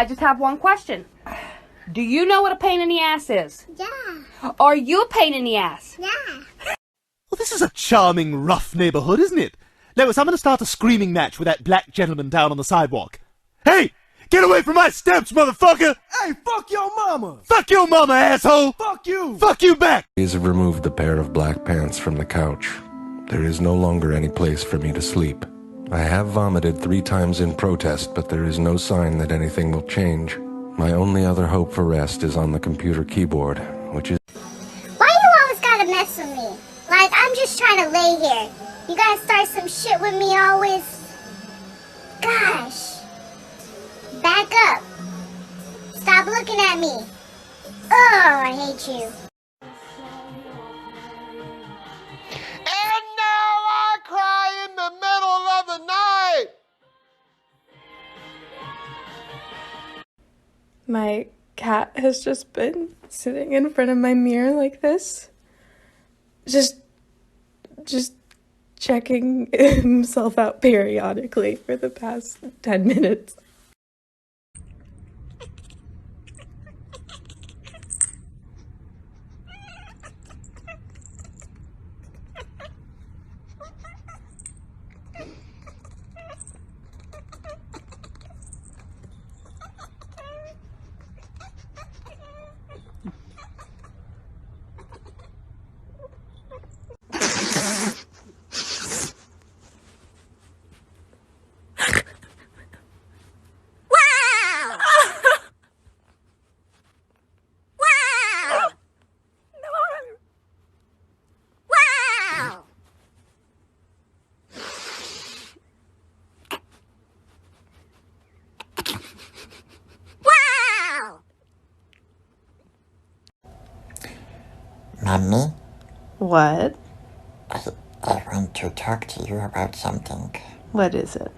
I just have one question. Do you know what a pain in the ass is? Yeah. Are you a pain in the ass? Yeah. Well, this is a charming, rough neighborhood, isn't it? Lois, I'm going to start a screaming match with that black gentleman down on the sidewalk. Hey! Get away from my steps, motherfucker! Hey, fuck your mama! Fuck your mama, asshole! Fuck you! Fuck you back! Please have removed the pair of black pants from the couch. There is no longer any place for me to sleep. I have vomited 3 times in protest, but there is no sign that anything will change. My only other hope for rest is on the computer keyboard, which is... Why you always gotta mess with me? Like, I'm just trying to lay here. You gotta start some shit with me always. Gosh. Back up. Stop looking at me. Oh, I hate you. And now I cry in the middle of the night. My cat has just been sitting in front of my mirror like this. Just checking himself out periodically for the past 10 minutes. Mommy, What? I want to talk to you about something. What is it?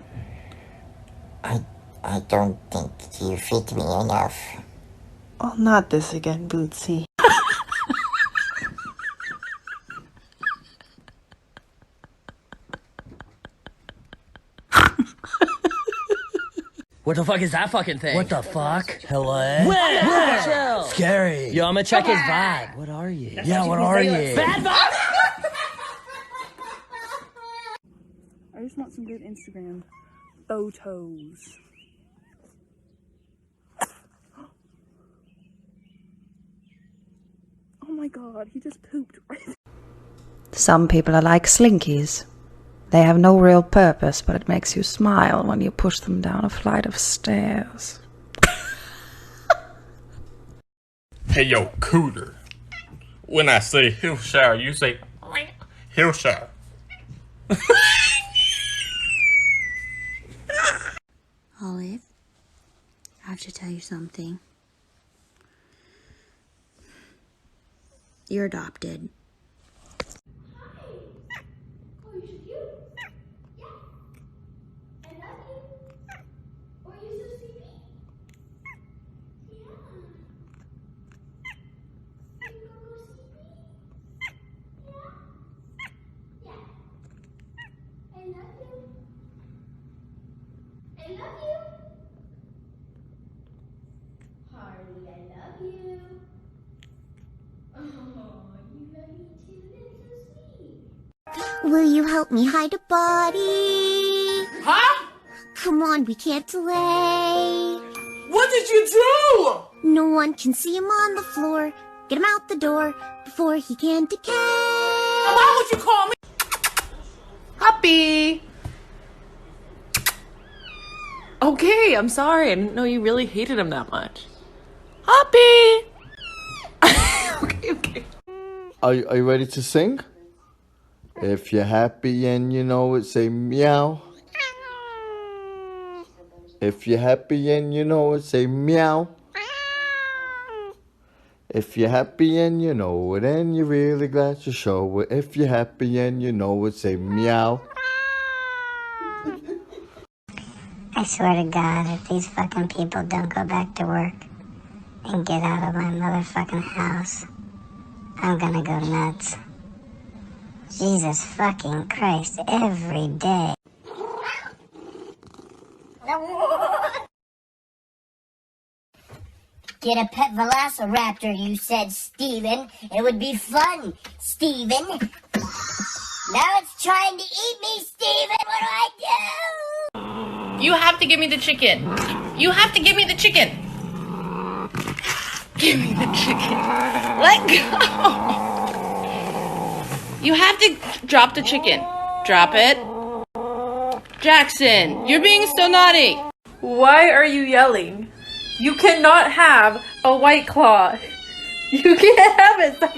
I don't think you fit me enough. Oh, not this again, Bootsy. What the fuck is that fucking thing? What the fuck? Hello? Where? Chill. Scary. Yo, I'm gonna check his vibe. What are you? Yeah, what are you? Bad vibe! I just want some good Instagram photos. Oh my god, he just pooped right there. Some people are like slinkies. They have no real purpose, but it makes you smile when you push them down a flight of stairs. Hey, yo, Cooter. When I say Hillshire, you say Hillshire. Olive, I have to tell you something. You're adopted. Will you help me hide a body? Huh? Come on, we can't delay. What did you do? No one can see him on the floor. Get him out the door before he can decay. Why would you call me? Happy! Okay, I'm sorry. I didn't know you really hated him that much. Happy! Okay. Are you ready to sing? If you're happy and you know it, say meow. If you're happy and you know it, say meow. If you're happy and you know it and you're really glad to show it. If you're happy and you know it, say meow. I swear to God, if these fucking people don't go back to work and get out of my motherfucking house, I'm gonna go nuts. Jesus fucking Christ, every day. Get a pet velociraptor, you said, Steven. It would be fun, Steven. Now it's trying to eat me, Steven. What do I do? You have to give me the chicken. You have to give me the chicken. Give me the chicken. Let go. You have to drop the chicken. Drop it. Jackson, you're being so naughty. Why are you yelling? You cannot have a White Claw. You can't have it. Stop.